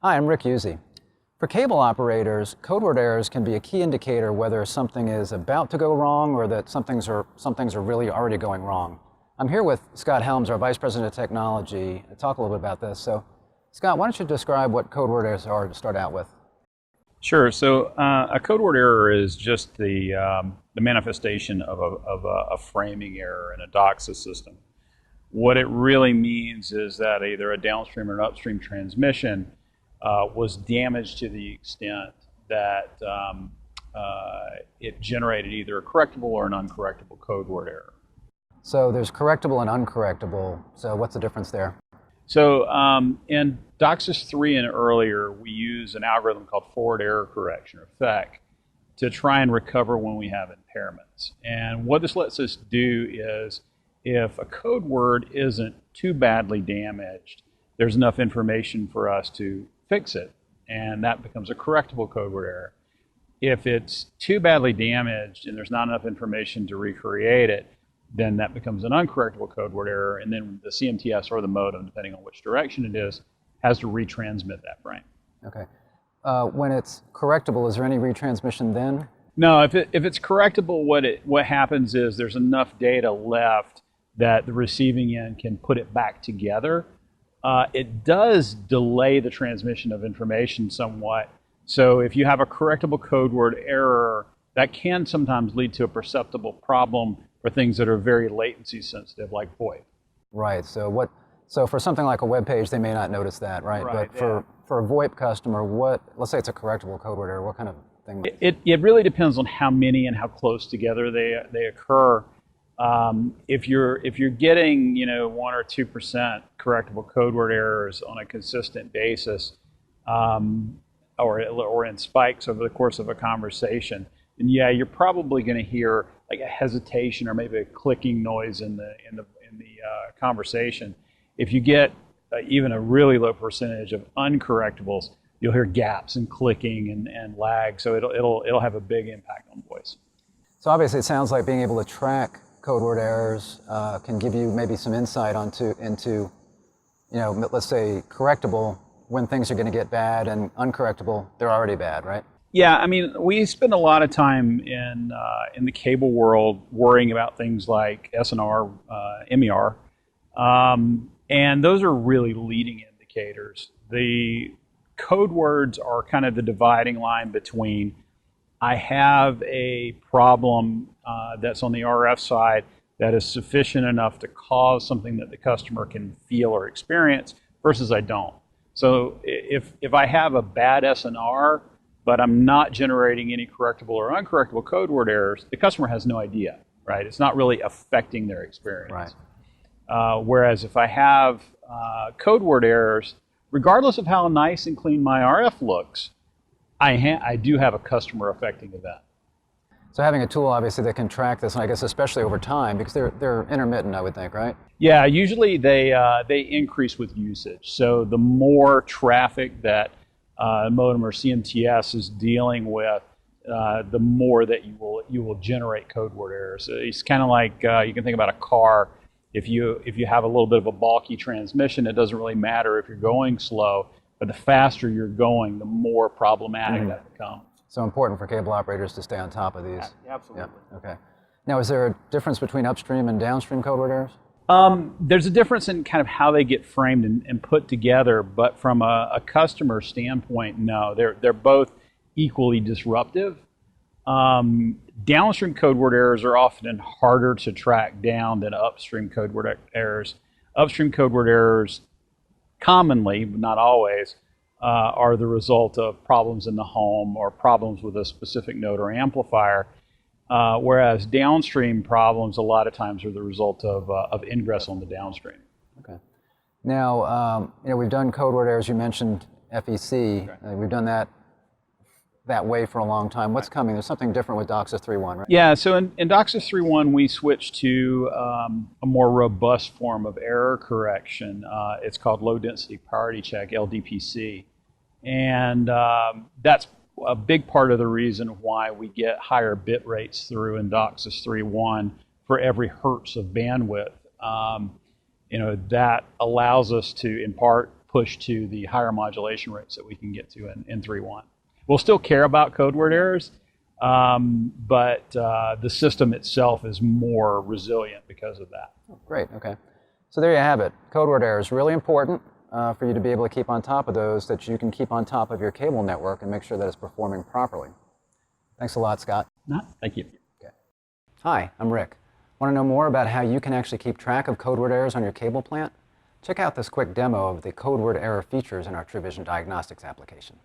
Hi, I'm Rick Usey. For cable operators, code word errors can be a key indicator whether something is about to go wrong or that some things are really already going wrong. I'm here with Scott Helms, our Vice President of Technology, to talk a little bit about this. So, Scott, why don't you describe what code word errors are to start out with? Sure. So a code word error is just the manifestation of a framing error in a DOCSIS system. What it really means is that either a downstream or an upstream transmission was damaged to the extent that it generated either a correctable or an uncorrectable code word error. So there's correctable and uncorrectable. So what's the difference there? So in DOCSIS 3 and earlier, we use an algorithm called forward error correction, or FEC, to try and recover when we have impairments. And what this lets us do is, if a code word isn't too badly damaged, there's enough information for us to fix it, and that becomes a correctable code word error. If it's too badly damaged and there's not enough information to recreate it, then that becomes an uncorrectable code word error, and then the CMTS or the modem, depending on which direction it is, has to retransmit that frame. Okay. When it's correctable, is there any retransmission then? No, if it's correctable, what happens is there's enough data left that the receiving end can put it back together. It does delay the transmission of information somewhat. So if you have a correctable code word error, that can sometimes lead to a perceptible problem for things that are very latency sensitive, like VoIP. Right. So for something like a web page, they may not notice that, right? Right, But for a VoIP customer, let's say it's a correctable code word error, what kind of thing? It really depends on how many and how close together they occur. If you're getting 1 or 2% correctable code word errors on a consistent basis, or in spikes over the course of a conversation, then yeah, you're probably going to hear like a hesitation or maybe a clicking noise in the conversation. If you get even a really low percentage of uncorrectables, you'll hear gaps and clicking and lag. So it'll have a big impact on voice. So obviously, it sounds like being able to track code word errors can give you maybe some insight into let's say correctable when things are going to get bad, and uncorrectable, they're already bad, right? Yeah, I mean, we spend a lot of time in the cable world worrying about things like SNR, MER, and those are really leading indicators. The code words are kind of the dividing line between I have a problem that's on the RF side that is sufficient enough to cause something that the customer can feel or experience versus I don't. So if I have a bad SNR, but I'm not generating any correctable or uncorrectable code word errors, the customer has no idea, right? It's not really affecting their experience. Right. Whereas if I have code word errors, regardless of how nice and clean my RF looks, I do have a customer affecting event. So having a tool, obviously, that can track this, and I guess especially over time, because they're intermittent, I would think, right? Yeah, usually they increase with usage. So the more traffic that modem or CMTS is dealing with, the more that you will generate code word errors. It's kind of like you can think about a car. If you have a little bit of a bulky transmission, it doesn't really matter if you're going slow, but the faster you're going, the more problematic that becomes. So important for cable operators to stay on top of these. Absolutely. Yeah. Okay. Now, is there a difference between upstream and downstream code word errors? There's a difference in kind of how they get framed and put together, but from a customer standpoint, no, they're both equally disruptive. Downstream code word errors are often harder to track down than upstream code word errors. Upstream code word errors commonly, but not always, are the result of problems in the home or problems with a specific node or amplifier. Whereas downstream problems a lot of times are the result of ingress on the downstream. Okay. Now, we've done code word errors. You mentioned FEC. Okay. We've done that way for a long time. What's coming? There's something different with DOCSIS 3.1, right? Yeah, so in DOCSIS 3.1, we switched to a more robust form of error correction. It's called low density priority check, LDPC. And that's a big part of the reason why we get higher bit rates through in DOCSIS 3.1 for every hertz of bandwidth. That allows us to, in part, push to the higher modulation rates that we can get to in 3.1. We'll still care about code word errors, but the system itself is more resilient because of that. Oh, great, okay. So there you have it. Code word errors, really important for you to be able to keep on top of those, that you can keep on top of your cable network and make sure that it's performing properly. Thanks a lot, Scott. Thank you. Okay. Hi, I'm Rick. Want to know more about how you can actually keep track of code word errors on your cable plant? Check out this quick demo of the code word error features in our TrueVision Diagnostics application.